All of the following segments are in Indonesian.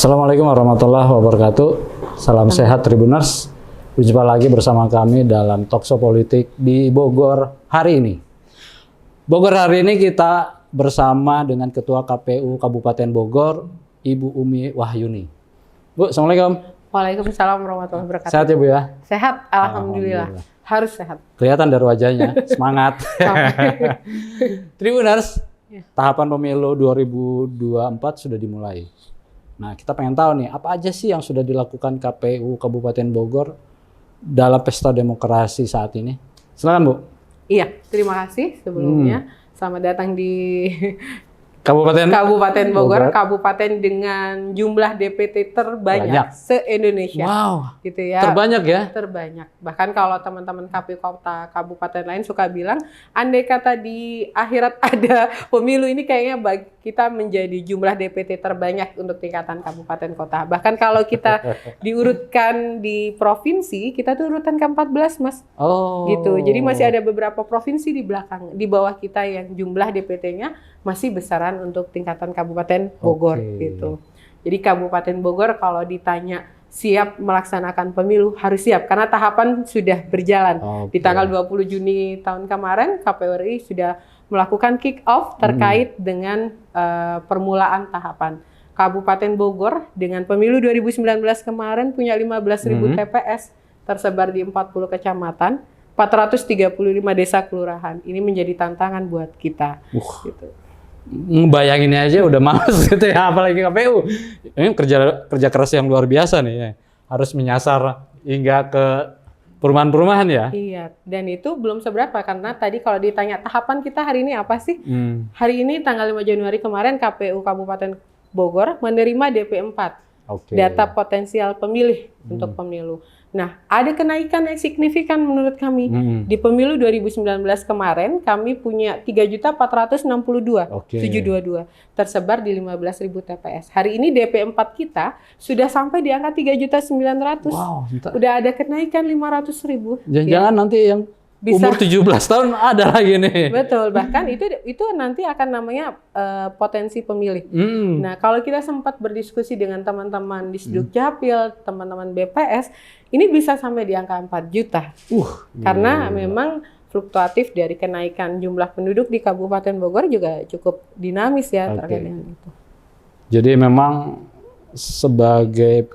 Assalamualaikum warahmatullahi wabarakatuh. Salam sehat Tribuners. Berjumpa lagi bersama kami dalam Talkshow Politik di Bogor hari ini. Bogor hari ini kita bersama dengan Ketua KPU Kabupaten Bogor, Ibu Umi Wahyuni. Bu, Assalamualaikum. Waalaikumsalam warahmatullahi wabarakatuh. Sehat ya Bu ya? Sehat, Alhamdulillah. Harus sehat. Kelihatan dari wajahnya, semangat. Tribuners, tahapan pemilu 2024 sudah dimulai. Nah, kita pengen tahu nih, apa aja sih yang sudah dilakukan KPU Kabupaten Bogor dalam pesta demokrasi saat ini? Silakan Bu. Iya, terima kasih sebelumnya. Selamat datang di Kabupaten Bogor, kabupaten dengan jumlah DPT terbanyak se-Indonesia. Wow, gitu ya. terbanyak ya? Terbanyak. Bahkan kalau teman-teman KPU kota kabupaten lain suka bilang, andai kata di akhirat ada pemilu ini kayaknya kita menjadi jumlah DPT terbanyak untuk tingkatan kabupaten kota. Bahkan kalau kita diurutkan di provinsi, kita tuh urutan ke-14, Mas. Oh. Gitu. Jadi masih ada beberapa provinsi di belakang, di bawah kita yang jumlah DPT-nya masih besaran untuk tingkatan Kabupaten Bogor gitu. Jadi Kabupaten Bogor kalau ditanya siap melaksanakan pemilu harus siap karena tahapan sudah berjalan. Di tanggal 20 Juni tahun kemarin KPU RI sudah melakukan kick off terkait dengan permulaan tahapan. Kabupaten Bogor dengan pemilu 2019 kemarin punya 15.000 TPS tersebar di 40 kecamatan, 435 desa kelurahan. Ini menjadi tantangan buat kita. Gitu. Ngebayanginnya aja udah males gitu ya, apalagi KPU. Ini kerja keras yang luar biasa nih ya. Harus menyasar hingga ke perumahan-perumahan ya. Iya, dan itu belum seberapa karena tadi kalau ditanya tahapan kita hari ini apa sih? Hari ini tanggal 5 Januari kemarin KPU Kabupaten Bogor menerima DP4. Data potensial pemilih untuk pemilu. Nah, ada kenaikan yang signifikan menurut kami. Di pemilu 2019 kemarin, kami punya 3.462.722 tersebar di 15.000 TPS. Hari ini DP4 kita sudah sampai di angka 3.900.000. Wow, udah ada kenaikan 500.000. Jangan-jangan nanti yang bisa. Umur 17 tahun ada lagi nih. Betul, bahkan itu nanti akan namanya potensi pemilih. Nah, kalau kita sempat berdiskusi dengan teman-teman di Sdukcapil, teman-teman BPS, ini bisa sampai di angka 4 juta. Karena memang fluktuatif dari kenaikan jumlah penduduk di Kabupaten Bogor juga cukup dinamis ya terkait dengan itu. Jadi memang sebagai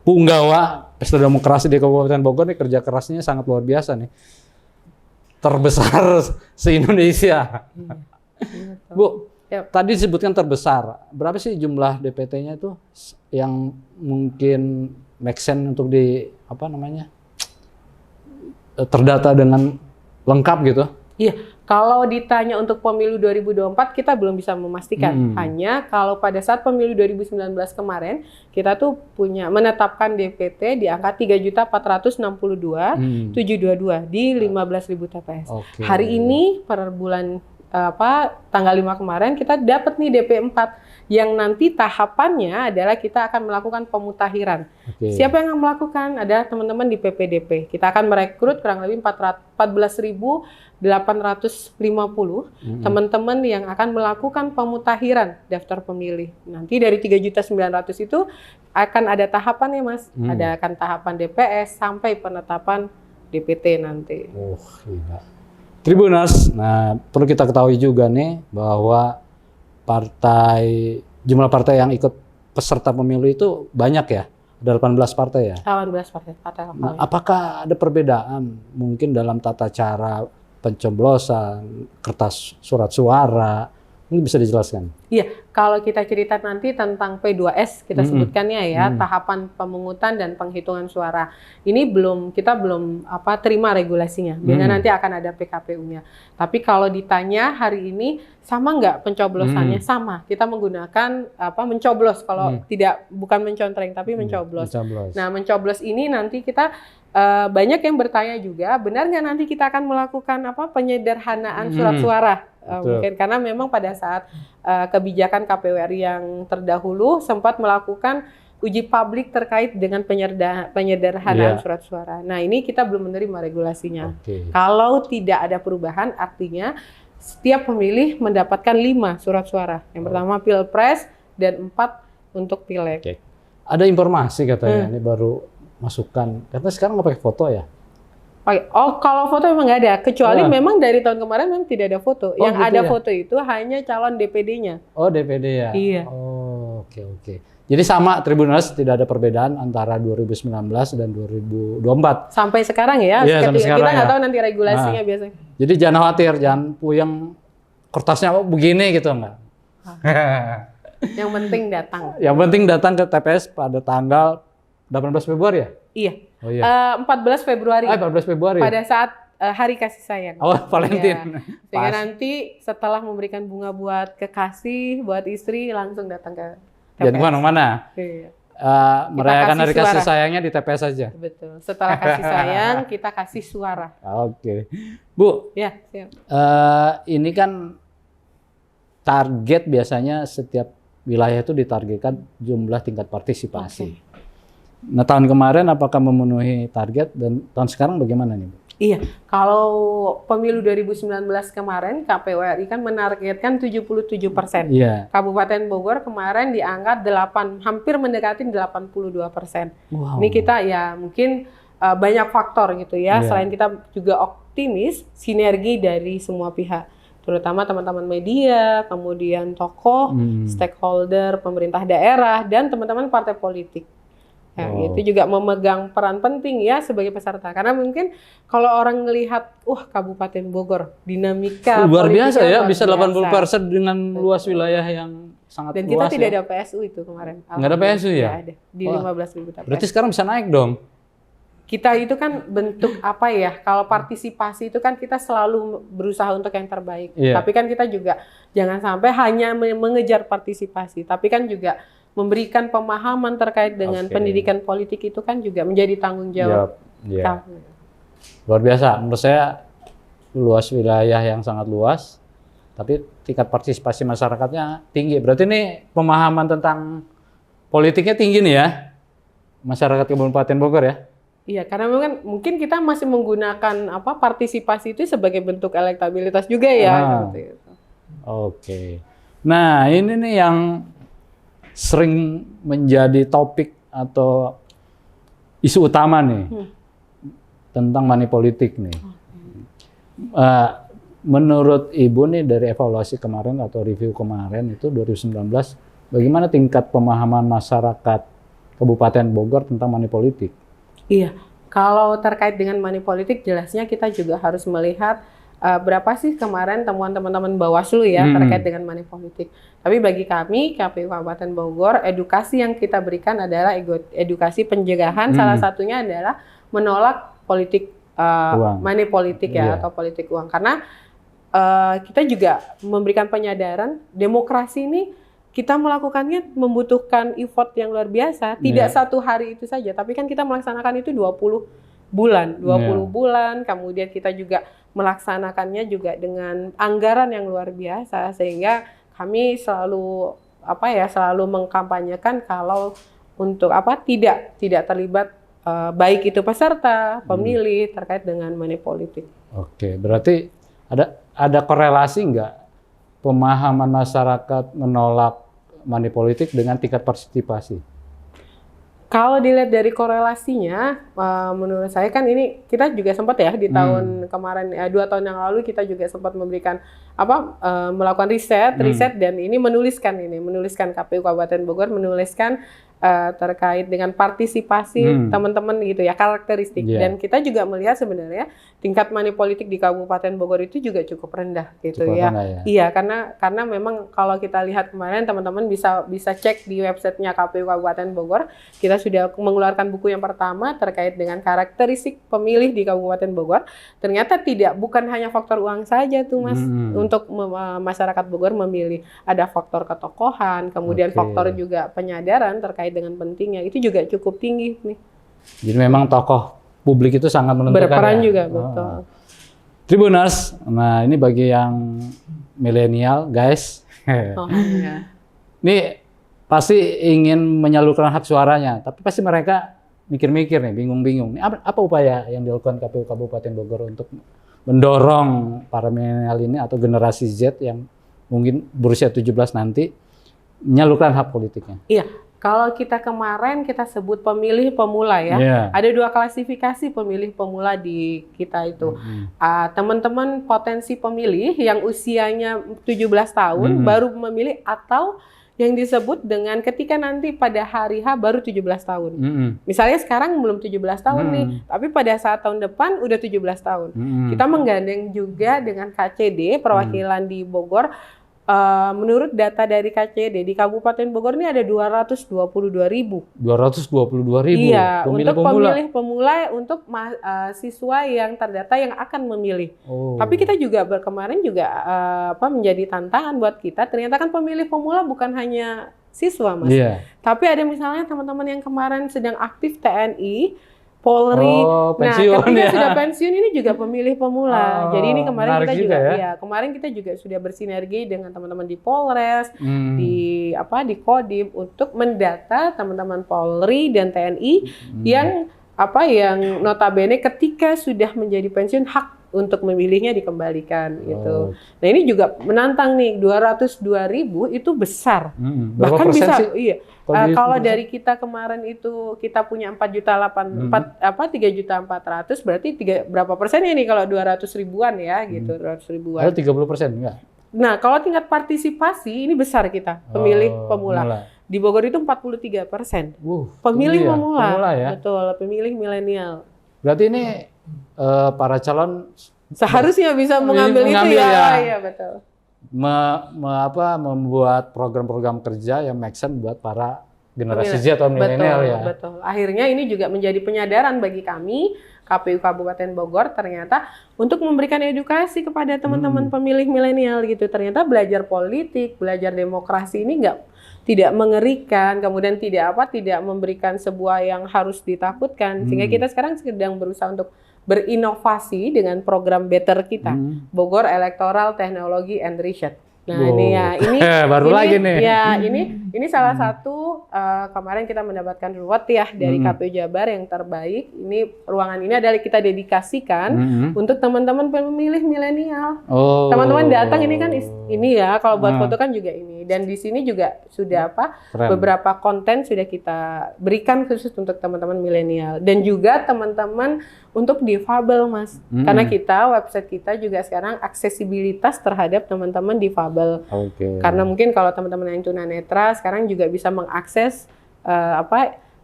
punggawa pesta demokrasi di Kabupaten Bogor nih kerja kerasnya sangat luar biasa nih. Terbesar se-Indonesia. Bu, tadi disebutkan terbesar. Berapa sih jumlah DPT-nya itu yang mungkin make sense untuk terdata dengan lengkap gitu? Iya. Kalau ditanya untuk pemilu 2024 kita belum bisa memastikan. Hanya kalau pada saat pemilu 2019 kemarin kita tuh menetapkan DPT di angka 3.462.722 di 15.000 TPS. Hari ini per bulan tanggal 5 kemarin kita dapat nih DP4 yang nanti tahapannya adalah kita akan melakukan pemutakhiran. Siapa yang akan melakukan? Ada teman-teman di PPDP. Kita akan merekrut kurang lebih 14.850 teman-teman yang akan melakukan pemutakhiran daftar pemilih. Nanti dari 3.900.000 itu akan ada tahapannya, Mas. Ada akan tahapan DPS sampai penetapan DPT nanti. Gila. Tribuners, nah perlu kita ketahui juga nih bahwa jumlah partai yang ikut peserta pemilu itu banyak ya, ada 18 partai ya? 18 partai. Nah, apakah ada perbedaan mungkin dalam tata cara pencoblosan, kertas surat suara, ini bisa dijelaskan? Iya, kalau kita cerita nanti tentang P2S kita sebutkannya ya, tahapan pemungutan dan penghitungan suara. Ini kita belum terima regulasinya. Biasanya nanti akan ada PKPU-nya. Tapi kalau ditanya hari ini sama nggak pencoblosannya? Sama. Kita menggunakan mencoblos kalau bukan mencontreng tapi mencoblos. Nah, mencoblos ini nanti kita banyak yang bertanya juga, benar nggak nanti kita akan melakukan penyederhanaan surat suara? Mungkin karena memang pada saat kebijakan KPU RI yang terdahulu sempat melakukan uji publik terkait dengan penyederhanaan surat suara. Nah, ini kita belum menerima regulasinya. Kalau tidak ada perubahan, artinya setiap pemilih mendapatkan 5 surat suara. Yang pertama Pilpres dan 4 untuk pileg. Oke. Ada informasi katanya ini baru masukan. Karena sekarang nggak pakai foto ya? Oh, kalau foto memang nggak ada. Kecuali memang dari tahun kemarin memang tidak ada foto. Oh, Yang gitu ada ya? foto itu hanya calon DPD-nya. Oh, DPD ya? Iya. Oh, oke. Jadi sama Tribuners, tidak ada perbedaan antara 2019 dan 2024. Sampai sekarang ya. Iya, sampai sekarang kita nggak ya. tahu nanti regulasinya biasanya. Jadi jangan khawatir, jangan puyeng kertasnya begini gitu enggak. Yang penting datang. Yang penting datang ke TPS pada tanggal 18 Februari ya? Iya. Oh iya. 14 Februari. 14 Februari. Pada saat Hari Kasih Sayang. Oh, Valentine. Iya. Sehingga nanti setelah memberikan bunga buat kekasih, buat istri, langsung datang ke TPS. Jangan kemana-mana. Iya. Merayakan kasih Hari Kasih suara. Sayangnya di TPS saja. Betul. Setelah kasih sayang, kita kasih suara. Oke. Bu, Ya, siap. ini kan target biasanya setiap wilayah itu ditargetkan jumlah tingkat partisipasi. Nah, tahun kemarin apakah memenuhi target dan tahun sekarang bagaimana nih, Bu? Iya, kalau pemilu 2019 kemarin KPU RI kan menargetkan 77%. Iya. Kabupaten Bogor kemarin diangkat hampir mendekati 82%. Wow. Ini kita ya mungkin banyak faktor gitu ya. Iya. Selain kita juga optimis sinergi dari semua pihak, terutama teman-teman media, kemudian tokoh, stakeholder, pemerintah daerah, dan teman-teman partai politik. Ya, itu juga memegang peran penting ya sebagai peserta. Karena mungkin kalau orang melihat, Kabupaten Bogor, dinamika luar biasa ya, luar bisa biasa. 80% dengan luas wilayah yang sangat Dan luas. kita tidak ya. ada PSU itu kemarin. Nggak ada PSU ya? Nggak ada. Di 15.000 TPS. Berarti sekarang bisa naik dong? Kita itu kan bentuk apa ya, kalau partisipasi itu kan kita selalu berusaha untuk yang terbaik. Iya. Tapi kan kita juga jangan sampai hanya mengejar partisipasi, tapi kan juga memberikan pemahaman terkait dengan pendidikan politik itu kan juga menjadi tanggung jawab. Iya. Luar biasa, menurut saya luas wilayah yang sangat luas, tapi tingkat partisipasi masyarakatnya tinggi. Berarti ini pemahaman tentang politiknya tinggi nih ya, masyarakat Kabupaten Bogor ya? Iya, karena mungkin kita masih menggunakan partisipasi itu sebagai bentuk elektabilitas juga ya. Seperti itu. Oke. Nah, ini nih yang sering menjadi topik atau isu utama nih tentang money politik nih. Menurut Ibu nih dari evaluasi kemarin atau review kemarin itu 2019, bagaimana tingkat pemahaman masyarakat Kabupaten Bogor tentang money politik? Iya, kalau terkait dengan money politik jelasnya kita juga harus melihat berapa sih kemarin temuan teman-teman Bawaslu ya terkait dengan money politik. Tapi bagi kami KPU Kabupaten Bogor, edukasi yang kita berikan adalah edukasi pencegahan. Salah satunya adalah menolak politik money politik ya, atau politik uang. Karena kita juga memberikan penyadaran demokrasi ini kita melakukannya membutuhkan effort yang luar biasa. Tidak satu hari itu saja, tapi kan kita melaksanakan itu 20 bulan, 20 bulan. Kemudian kita juga melaksanakannya juga dengan anggaran yang luar biasa, sehingga kami selalu selalu mengkampanyekan kalau untuk tidak terlibat baik itu peserta, pemilih terkait dengan money politik. Oke, berarti ada korelasi nggak pemahaman masyarakat menolak money politik dengan tingkat partisipasi? Kalau dilihat dari korelasinya, menurut saya kan ini kita juga sempat ya di tahun kemarin, 2 tahun yang lalu kita juga sempat memberikan melakukan riset dan ini menuliskan KPU Kabupaten Bogor menuliskan terkait dengan partisipasi teman-teman gitu ya, karakteristik. Dan kita juga melihat sebenarnya tingkat money politik di Kabupaten Bogor itu juga cukup rendah gitu ya. Iya, karena memang kalau kita lihat kemarin teman-teman bisa cek di websitenya KPU Kabupaten Bogor, kita sudah mengeluarkan buku yang pertama terkait dengan karakteristik pemilih di Kabupaten Bogor. Ternyata bukan hanya faktor uang saja tuh Mas untuk masyarakat Bogor memilih. Ada faktor ketokohan, kemudian faktor juga penyadaran terkait dengan pentingnya, itu juga cukup tinggi nih. Jadi memang tokoh publik itu sangat menentukan. Berperan juga, betul. Tribuners, nah ini bagi yang milenial guys. Iya. Ini pasti ingin menyalurkan hak suaranya, tapi pasti mereka mikir-mikir nih, bingung-bingung. Apa upaya yang dilakukan KPU Kabupaten Bogor untuk mendorong para milenial ini atau generasi Z yang mungkin berusia 17 nanti menyalurkan hak politiknya. Iya, kalau kita kemarin kita sebut pemilih pemula ya. Iya. Ada 2 klasifikasi pemilih pemula di kita itu. Teman-teman potensi pemilih yang usianya 17 tahun baru memilih, atau yang disebut dengan ketika nanti pada hari H baru 17 tahun. Misalnya sekarang belum 17 tahun nih, tapi pada saat tahun depan udah 17 tahun. Kita menggandeng juga dengan KCD, perwakilan di Bogor. Menurut data dari KCD di Kabupaten Bogor ini ada 222.000. 222.000 Iya, pemilih untuk pemula. pemilih pemula untuk siswa yang terdata yang akan memilih. Oh. Tapi kita juga kemarin juga menjadi tantangan buat kita. Ternyata kan pemilih pemula bukan hanya siswa, Mas. Iya. Tapi ada misalnya teman-teman yang kemarin sedang aktif TNI, Polri. Oh, pensiun, nah, ketika ya. sudah pensiun ini juga pemilih pemula. Oh, Jadi ini kemarin menarik kita juga juga, ya. kemarin kita juga sudah bersinergi dengan teman-teman di Polres, di Kodim untuk mendata teman-teman Polri dan TNI yang notabene ketika sudah menjadi pensiun hak untuk memilihnya dikembalikan gitu. Nah ini juga menantang nih, 202.000 itu besar. Berapa Bahkan persen bisa, sih? iya. Kalau dari kita kemarin itu kita punya 3.400.000, berarti berapa persennya nih kalau 200 ribuan ya gitu, 200 ribuan. Ada 30% enggak? Nah kalau tingkat partisipasi ini besar kita pemilih pemula. Di Bogor itu 43%. Pemilih pemula ya? Betul, pemilih milenial. Berarti ini para calon seharusnya bisa mengambil itu ya. Iya betul. Membuat program-program kerja yang make sense buat para generasi Z atau milenial ya. Betul. Akhirnya ini juga menjadi penyadaran bagi kami KPU Kabupaten Bogor ternyata untuk memberikan edukasi kepada teman-teman pemilih milenial gitu. Ternyata belajar politik, belajar demokrasi ini tidak mengerikan, kemudian tidak memberikan sebuah yang harus ditakutkan. Sehingga kita sekarang sedang berusaha untuk berinovasi dengan program Better kita, Bogor Electoral Technology and Research. Nah ini baru lagi nih. Ya ini salah satu kemarin kita mendapatkan reward ya dari KPU Jabar yang terbaik. Ini ruangan ini adalah kita dedikasikan untuk teman-teman pemilih milenial. Teman-teman datang ini kan ini ya kalau buat foto kan juga ini. Dan di sini juga sudah beberapa konten sudah kita berikan khusus untuk teman-teman milenial dan juga teman-teman untuk difabel, Mas. Karena website kita juga sekarang aksesibilitas terhadap teman-teman difabel. Karena mungkin kalau teman-teman yang tunanetra sekarang juga bisa mengakses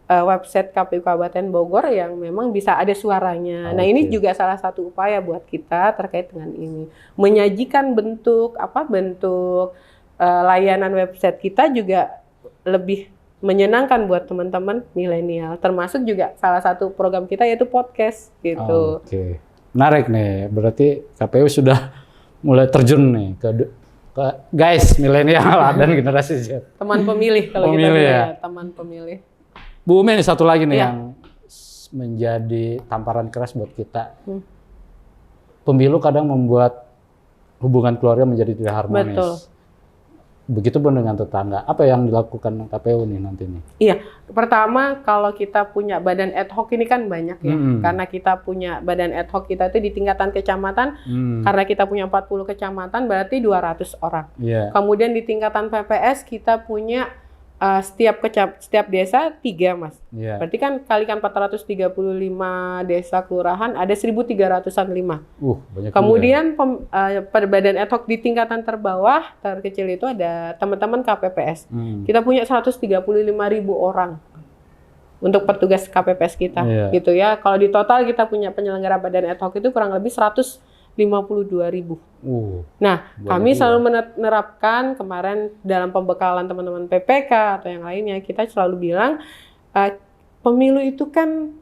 website KPU Kabupaten Bogor yang memang bisa ada suaranya. Nah, ini juga salah satu upaya buat kita terkait dengan ini. Menyajikan bentuk layanan website kita juga lebih menyenangkan buat teman-teman milenial. Termasuk juga salah satu program kita yaitu podcast gitu. Menarik nih. Berarti KPU sudah mulai terjun nih ke guys milenial dan generasi Z. Teman pemilih kalau kita bilang ya, teman pemilih. Bu Umi, satu lagi nih yang menjadi tamparan keras buat kita. Pemilu kadang membuat hubungan keluarga menjadi tidak harmonis. Betul. Begitupun dengan tetangga. Apa yang dilakukan KPU nih nanti nih? Iya, pertama kalau kita punya badan ad hoc ini kan banyak ya. Karena kita punya badan ad hoc kita itu di tingkatan kecamatan, karena kita punya 40 kecamatan berarti 200 orang. Kemudian di tingkatan PPS kita punya setiap desa 3, Mas. Berarti kan kalikan 435 desa kelurahan ada 1.305. Banyak. Kemudian badan ad hoc di tingkatan terbawah terkecil itu ada teman-teman KPPS. Kita punya 135.000 orang untuk petugas KPPS kita, gitu ya. Kalau di total kita punya penyelenggara badan ad hoc itu kurang lebih 152.000. Nah, kami selalu menerapkan kemarin dalam pembekalan teman-teman PPK atau yang lainnya, kita selalu bilang pemilu itu kan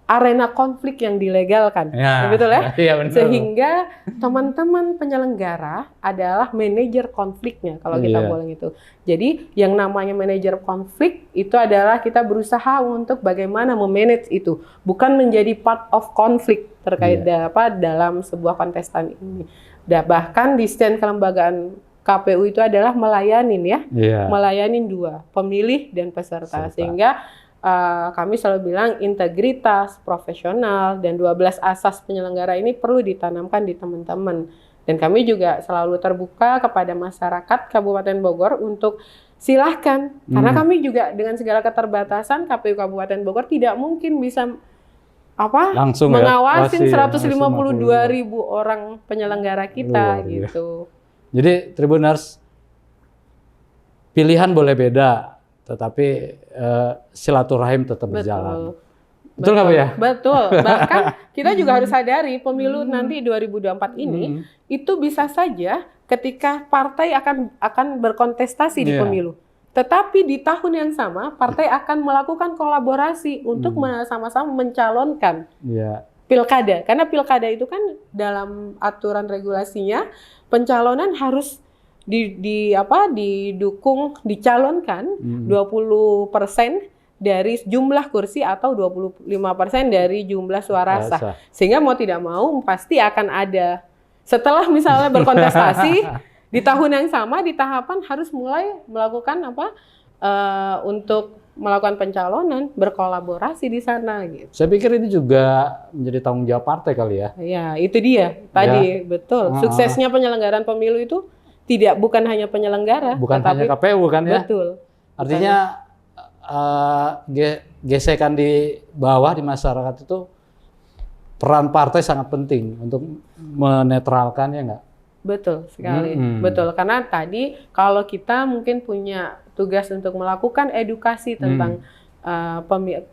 arena konflik yang dilegalkan, betul ya? Sehingga teman-teman penyelenggara adalah manajer konfliknya kalau kita bilang itu. Jadi yang namanya manajer konflik itu adalah kita berusaha untuk bagaimana memanage itu, bukan menjadi part of konflik terkait dalam sebuah kontestan ini. Bahkan di stand kelembagaan KPU itu adalah melayanin melayanin 2, pemilih dan peserta. Sehingga kami selalu bilang integritas, profesional, dan 12 asas penyelenggara ini perlu ditanamkan di teman-teman. Dan kami juga selalu terbuka kepada masyarakat Kabupaten Bogor untuk silahkan, karena kami juga dengan segala keterbatasan KPU Kabupaten Bogor tidak mungkin bisa langsung mengawasin ya, 152.000 orang penyelenggara kita Luar biasa. gitu. Jadi Tribuners, pilihan boleh beda, tetapi silaturahim tetap berjalan. Betul nggak Bu ya? Betul. Bahkan kita juga harus sadari pemilu nanti 2024 ini itu bisa saja ketika partai akan berkontestasi di pemilu. Tetapi di tahun yang sama partai akan melakukan kolaborasi untuk sama-sama mencalonkan pilkada. Karena pilkada itu kan dalam aturan regulasinya pencalonan harus didukung, dicalonkan 20% dari jumlah kursi atau 25% dari jumlah suara sah. Sehingga mau tidak mau pasti akan ada, setelah misalnya berkontestasi di tahun yang sama, di tahapan harus mulai melakukan untuk melakukan pencalonan, berkolaborasi di sana gitu. Saya pikir ini juga menjadi tanggung jawab partai kali ya. Ya, itu dia tadi betul. Suksesnya penyelenggaraan pemilu itu bukan hanya penyelenggara, bukan hanya KPU kan ya. Betul. Artinya gesekan di bawah di masyarakat itu peran partai sangat penting untuk menetralkan, ya nggak? Betul sekali, betul. Karena tadi kalau kita mungkin punya tugas untuk melakukan edukasi tentang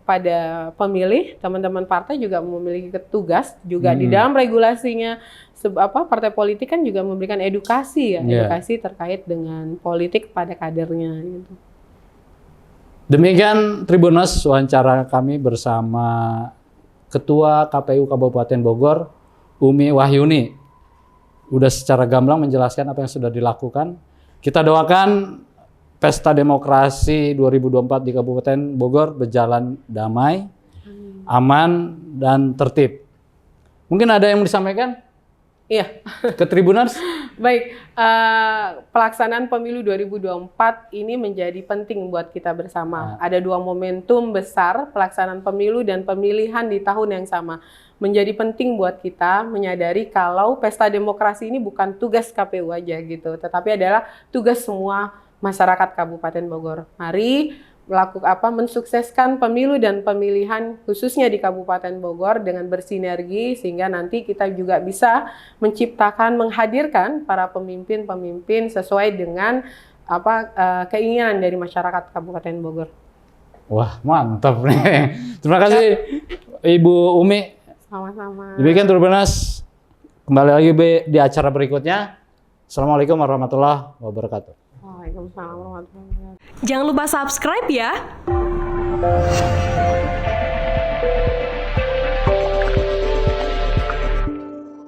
pada pemilih, teman-teman partai juga memiliki tugas juga di dalam regulasinya. Partai politik kan juga memberikan edukasi edukasi terkait dengan politik pada kadernya. Gitu. Demikian Tribuners, wawancara kami bersama Ketua KPU Kabupaten Bogor, Umi Wahyuni. Udah secara gamblang menjelaskan apa yang sudah dilakukan. Kita doakan Pesta Demokrasi 2024 di Kabupaten Bogor berjalan damai, aman, dan tertib. Mungkin ada yang mau disampaikan? Iya. Ke Tribuners? Baik, pelaksanaan pemilu 2024 ini menjadi penting buat kita bersama. Ada dua momentum besar, pelaksanaan pemilu dan pemilihan di tahun yang sama. Menjadi penting buat kita menyadari kalau pesta demokrasi ini bukan tugas KPU aja gitu, tetapi adalah tugas semua masyarakat Kabupaten Bogor. Mari mensukseskan pemilu dan pemilihan khususnya di Kabupaten Bogor dengan bersinergi sehingga nanti kita juga bisa menciptakan, menghadirkan para pemimpin-pemimpin sesuai dengan keinginan dari masyarakat Kabupaten Bogor. Wah, mantap nih. Terima kasih Ibu Umi. Sama-sama. Demikian Tribuners, kembali lagi di acara berikutnya. Assalamualaikum warahmatullahi wabarakatuh. Waalaikumsalam warahmatullahi wabarakatuh. Jangan lupa subscribe ya.